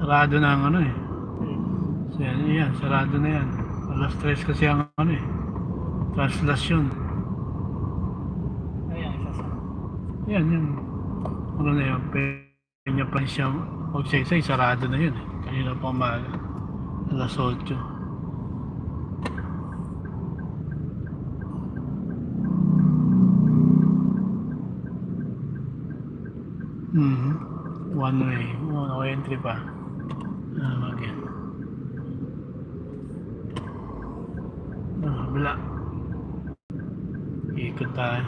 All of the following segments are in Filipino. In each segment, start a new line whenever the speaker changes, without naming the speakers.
Sarado na ang ano eh. So, yan, sarado na yan. Alas 3 kasi ang ano eh. Translasyon.
Ayan, isa sa.
Yan, yan. Ano na yun, Peña Francia Magsaysay, sarado na yun eh. Kanina pa umaga. Alas 8. One way. No entry pa. Again. Wala. Ikot tayo.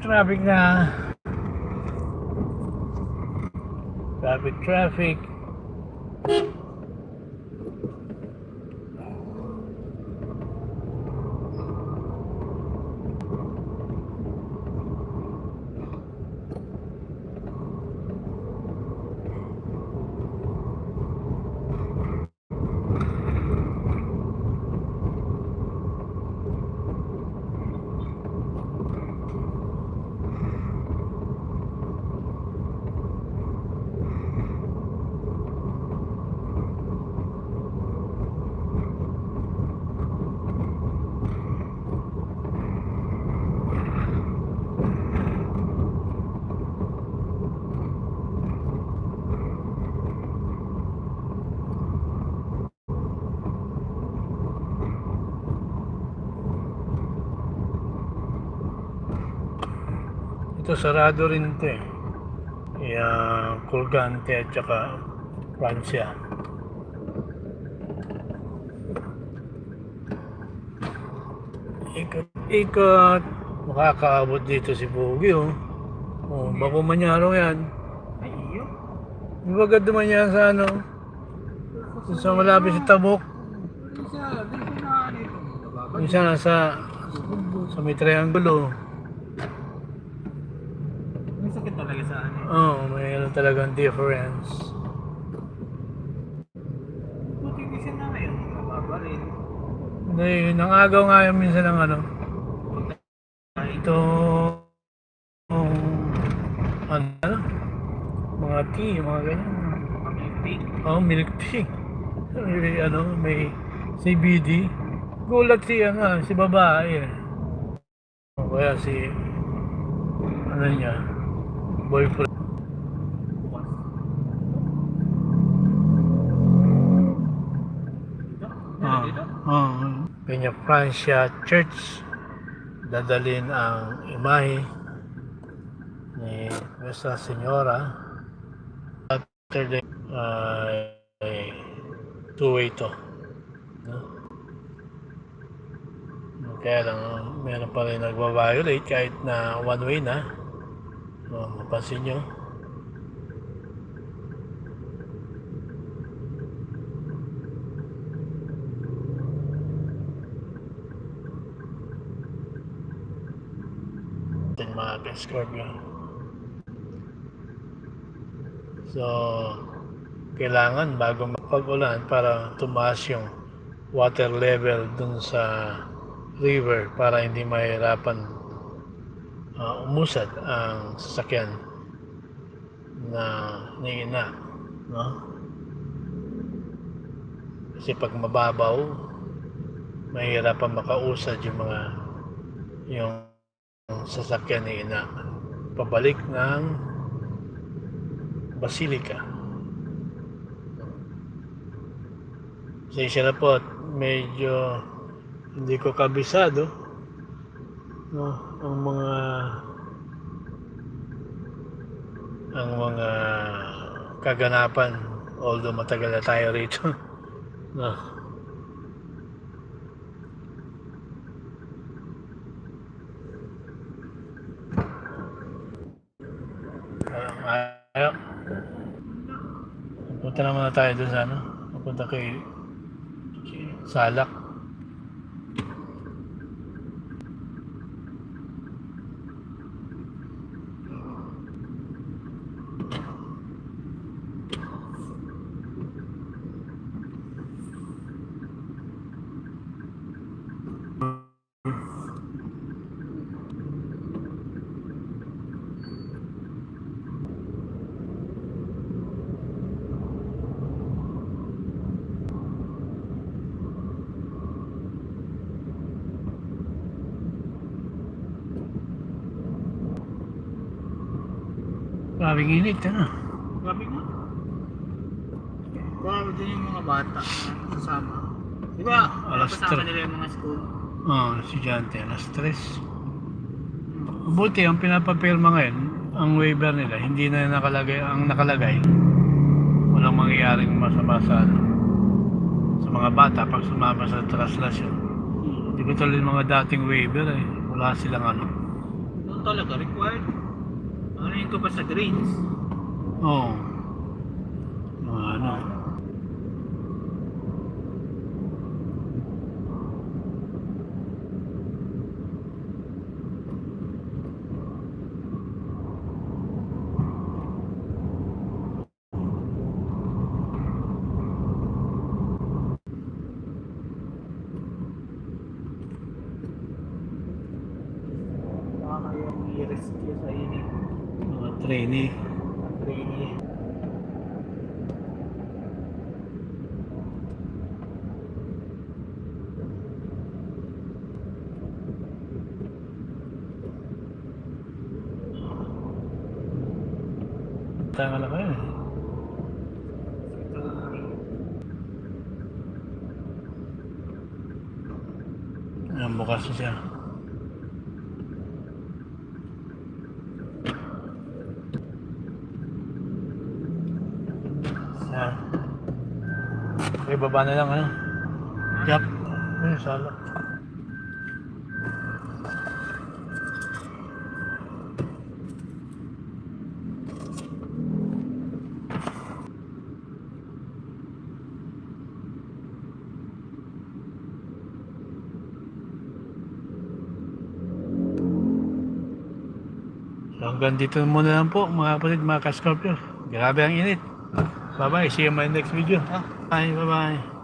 Traffic na. Traffic. Ito sarado rin ito eh. Colgante at saka Francia. Ikot. Makakaabot dito si Pogi oh. Oh, bako manyaro yan.
Ay, iyo.
Ibagad naman yan sa ano. Sa malapit sa Tabok.
Dito na ano ito.
Minsan nasa sa may triangulo.
May sakit talaga sa ano.
Oh, may ano talagang difference.
Buti hindi siya na ngayon. Mababa rin.
Hindi, nangagaw nga yun minsan ng ano. Ito, ano, mga tea, mga ganyan. Oh, milk tea. May CBD. Gulat siya nga, si babae eh. O kaya si, ano niya, boyfriend. Peña Francia Church. Dadalhin ang imahe ni Nuestra Señora. Saturday, two-way to. No? Kaya lang, meron pa rin nagbabiolate kahit na one-way na. No, mapansin nyo. Mga Scorpio. So, kailangan bago magpag-ulan para tumaas yung water level dun sa river para hindi mahirapan umusad ang sasakyan na niina, no? Kasi pag mababaw, mahirapan makausad yung sasakyan ni ina pabalik ng Basilica. Pasensya na po, medyo hindi ko kabisado, no, ang mga kaganapan, although matagal na tayo rito. No. Ayaw. Punta naman na tayo doon sa ano. Punta kay Salak. Maraming init, ano?
Grabe nga. Grabe din yung mga bata na kasama. Di ba?
Alas
Kasama
3.
nila yung mga school.
Oo, estudyante, alas 3. Buti, ang pinapapirma ngayon, ang waiver nila, hindi na nakalagay, ang nakalagay, walang mangyayaring masama sa mga bata pag sumama sa translasyon. Hindi ko tuloy yung mga dating waiver eh. Wala silang ano.
Doon talaga required. Ano yun ko pa sa grades?
Oo. Mga ano.
Baka yung i-rescue sa init.
Mga trainee.
Ang trainee.
Tanga na kayo eh. Ayan, bukas na siya. Ayan. Okay, baba na lang ano. Yap. Ayun, sala. So hanggang dito muna lang po mga kapatid, mga ka-Scorpio. Grabe ang init. Bye bye, see you in my next video. Bye, bye bye.